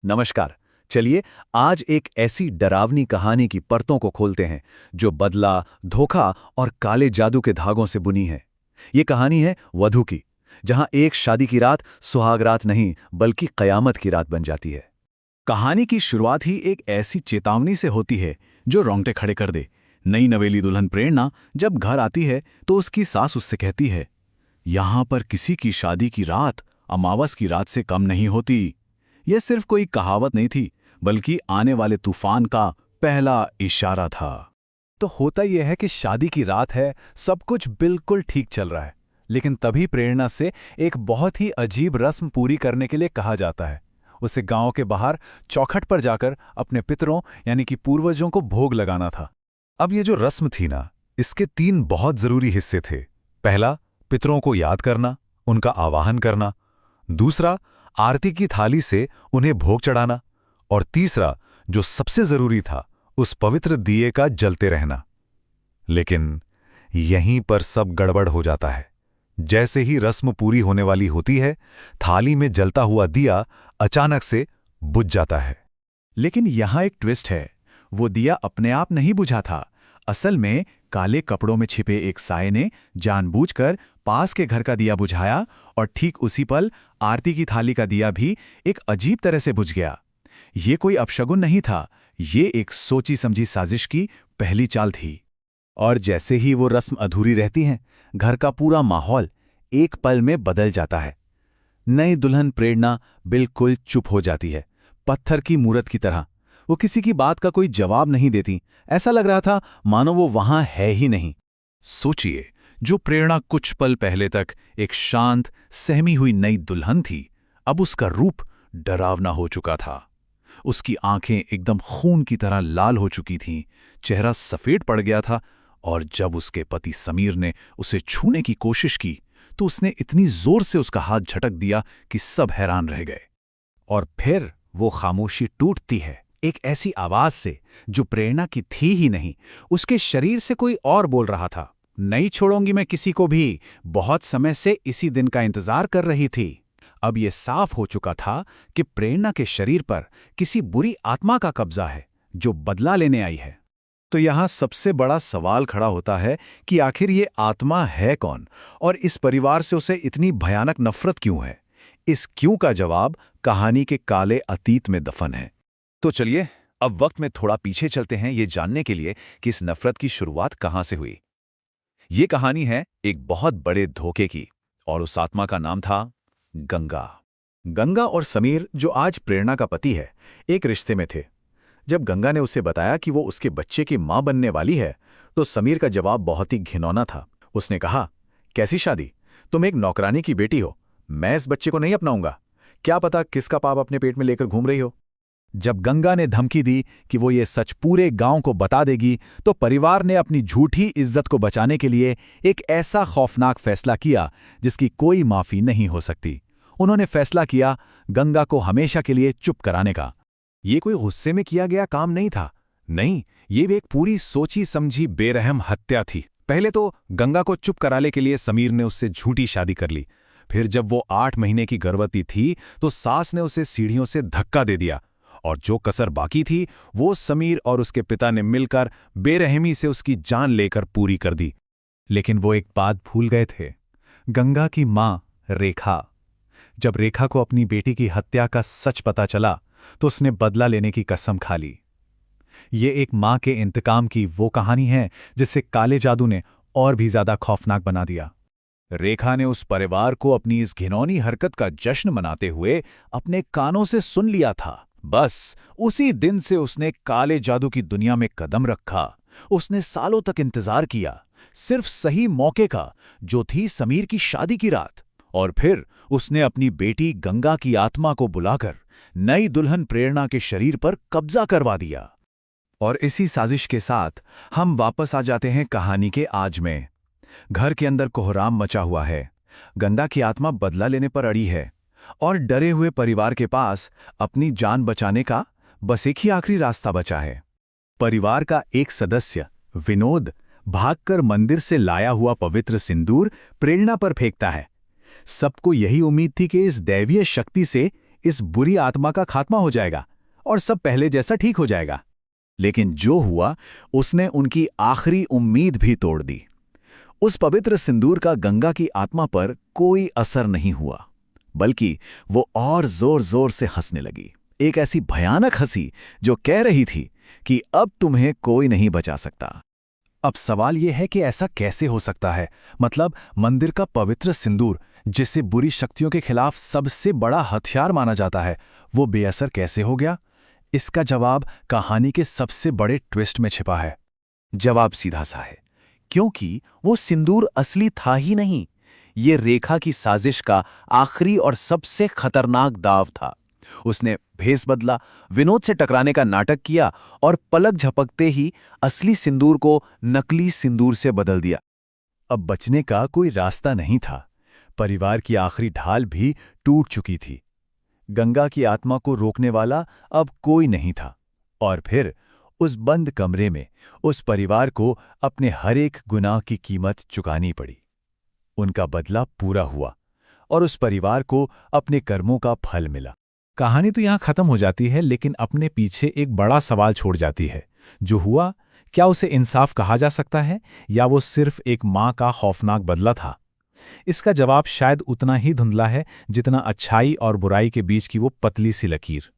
नमस्कार। चलिए आज एक ऐसी डरावनी कहानी की परतों को खोलते हैं जो बदला, धोखा और काले जादू के धागों से बुनी है। ये कहानी है वधू की, जहां एक शादी की रात सुहाग रात नहीं बल्कि कयामत की रात बन जाती है। कहानी की शुरुआत ही एक ऐसी चेतावनी से होती है जो रोंगटे खड़े कर दे। नई नवेली दुल्हन प्रेरणा जब घर आती है तो उसकी सास उससे कहती है, यहां पर किसी की शादी की रात अमावस की रात से कम नहीं होती। यह सिर्फ कोई कहावत नहीं थी, बल्कि आने वाले तूफान का पहला इशारा था। तो होता यह है कि शादी की रात है, सब कुछ बिल्कुल ठीक चल रहा है, लेकिन तभी प्रेरणा से एक बहुत ही अजीब रस्म पूरी करने के लिए कहा जाता है। उसे गांव के बाहर चौखट पर जाकर अपने पितरों यानी कि पूर्वजों को भोग लगाना था। अब ये जो रस्म थी ना, इसके 3 बहुत जरूरी हिस्से थे। पहला, पितरों को याद करना, उनका आवाहन करना। दूसरा, आरती की थाली से उन्हें भोग चढ़ाना। और तीसरा, जो सबसे जरूरी था, उस पवित्र दिए का जलते रहना। लेकिन यहीं पर सब गड़बड़ हो जाता है। जैसे ही रस्म पूरी होने वाली होती है, थाली में जलता हुआ दिया अचानक से बुझ जाता है। लेकिन यहां एक ट्विस्ट है। वो दिया अपने आप नहीं बुझा था। असल में काले कपड़ों में छिपे एक साये ने जानबूझकर पास के घर का दिया बुझाया, और ठीक उसी पल आरती की थाली का दिया भी एक अजीब तरह से बुझ गया। ये कोई अपशगुन नहीं था, ये एक सोची समझी साजिश की पहली चाल थी। और जैसे ही वो रस्म अधूरी रहती है, घर का पूरा माहौल एक पल में बदल जाता है। नई दुल्हन प्रेरणा बिल्कुल चुप हो जाती है, पत्थर की मूरत की तरह। वो किसी की बात का कोई जवाब नहीं देती। ऐसा लग रहा था मानो वो वहां है ही नहीं। सोचिए, जो प्रेरणा कुछ पल पहले तक एक शांत, सहमी हुई नई दुल्हन थी, अब उसका रूप डरावना हो चुका था। उसकी आंखें एकदम खून की तरह लाल हो चुकी थीं, चेहरा सफेद पड़ गया था, और जब उसके पति समीर ने उसे छूने की कोशिश की, तो उसने इतनी जोर से उसका हाथ झटक दिया कि सब हैरान रह गए। और फिर वो खामोशी टूटती है, एक ऐसी आवाज से जो प्रेरणा की थी ही नहीं, उसके शरीर से कोई और बोल रहा था। नहीं छोड़ूंगी मैं किसी को भी, बहुत समय से इसी दिन का इंतजार कर रही थी। अब यह साफ हो चुका था कि प्रेरणा के शरीर पर किसी बुरी आत्मा का कब्जा है जो बदला लेने आई है। तो यहां सबसे बड़ा सवाल खड़ा होता है कि आखिर ये आत्मा है कौन, और इस परिवार से उसे इतनी भयानक नफरत क्यों है। इस क्यों का जवाब कहानी के काले अतीत में दफन है। तो चलिए अब वक्त में थोड़ा पीछे चलते हैं, ये जानने के लिए कि इस नफरत की शुरुआत कहां से हुई। ये कहानी है एक बहुत बड़े धोखे की, और उस आत्मा का नाम था गंगा। गंगा और समीर, जो आज प्रेरणा का पति है, एक रिश्ते में थे। जब गंगा ने उसे बताया कि वो उसके बच्चे की मां बनने वाली है, तो समीर का जवाब बहुत ही घिनौना था। उसने कहा, कैसी शादी? तुम एक नौकरानी की बेटी हो, मैं इस बच्चे को नहीं अपनाऊंगा। क्या पता किसका पाप अपने पेट में लेकर घूम रही हो। जब गंगा ने धमकी दी कि वो ये सच पूरे गांव को बता देगी, तो परिवार ने अपनी झूठी इज्जत को बचाने के लिए एक ऐसा खौफनाक फैसला किया जिसकी कोई माफी नहीं हो सकती। उन्होंने फैसला किया गंगा को हमेशा के लिए चुप कराने का। ये कोई गुस्से में किया गया काम नहीं था। नहीं, ये एक पूरी सोची समझी बेरहम हत्या थी। पहले तो गंगा को चुप कराने के लिए समीर ने उससे झूठी शादी कर ली। फिर जब वो 8 महीने की गर्भवती थी, तो सास ने उसे सीढ़ियों से धक्का दे दिया, और जो कसर बाकी थी वो समीर और उसके पिता ने मिलकर बेरहमी से उसकी जान लेकर पूरी कर दी। लेकिन वो एक बात भूल गए थे, गंगा की मां रेखा। जब रेखा को अपनी बेटी की हत्या का सच पता चला, तो उसने बदला लेने की कसम खा ली। ये एक मां के इंतकाम की वो कहानी है जिसे काले जादू ने और भी ज्यादा खौफनाक बना दिया। रेखा ने उस परिवार को अपनी इस घिनौनी हरकत का जश्न मनाते हुए अपने कानों से सुन लिया था। बस उसी दिन से उसने काले जादू की दुनिया में कदम रखा। उसने सालों तक इंतजार किया, सिर्फ सही मौके का, जो थी समीर की शादी की रात। और फिर उसने अपनी बेटी गंगा की आत्मा को बुलाकर नई दुल्हन प्रेरणा के शरीर पर कब्जा करवा दिया। और इसी साजिश के साथ हम वापस आ जाते हैं कहानी के आज में। घर के अंदर कोहराम मचा हुआ है। गंगा की आत्मा बदला लेने पर अड़ी है, और डरे हुए परिवार के पास अपनी जान बचाने का बस एक ही आखिरी रास्ता बचा है। परिवार का एक सदस्य विनोद भागकर मंदिर से लाया हुआ पवित्र सिंदूर प्रेरणा पर फेंकता है। सबको यही उम्मीद थी कि इस दैवीय शक्ति से इस बुरी आत्मा का खात्मा हो जाएगा और सब पहले जैसा ठीक हो जाएगा। लेकिन जो हुआ उसने उनकी आखिरी उम्मीद भी तोड़ दी। उस पवित्र सिंदूर का गंगा की आत्मा पर कोई असर नहीं हुआ, बल्कि वो और जोर जोर से हंसने लगी, एक ऐसी भयानक हंसी जो कह रही थी कि अब तुम्हें कोई नहीं बचा सकता। अब सवाल यह है कि ऐसा कैसे हो सकता है? मतलब मंदिर का पवित्र सिंदूर, जिसे बुरी शक्तियों के खिलाफ सबसे बड़ा हथियार माना जाता है, वो बेअसर कैसे हो गया? इसका जवाब कहानी के सबसे बड़े ट्विस्ट में छिपा है। जवाब सीधा सा है, क्योंकि वो सिंदूर असली था ही नहीं। ये रेखा की साजिश का आखिरी और सबसे खतरनाक दाव था। उसने भेस बदला, विनोद से टकराने का नाटक किया और पलक झपकते ही असली सिंदूर को नकली सिंदूर से बदल दिया। अब बचने का कोई रास्ता नहीं था। परिवार की आखिरी ढाल भी टूट चुकी थी। गंगा की आत्मा को रोकने वाला अब कोई नहीं था। और फिर उस बंद कमरे में उस परिवार को अपने हर एक गुनाह की कीमत चुकानी पड़ी। उनका बदला पूरा हुआ और उस परिवार को अपने कर्मों का फल मिला। कहानी तो यहाँ खत्म हो जाती है, लेकिन अपने पीछे एक बड़ा सवाल छोड़ जाती है। जो हुआ, क्या उसे इंसाफ कहा जा सकता है, या वो सिर्फ एक माँ का खौफनाक बदला था? इसका जवाब शायद उतना ही धुंधला है जितना अच्छाई और बुराई के बीच की वो पतली सी लकीर।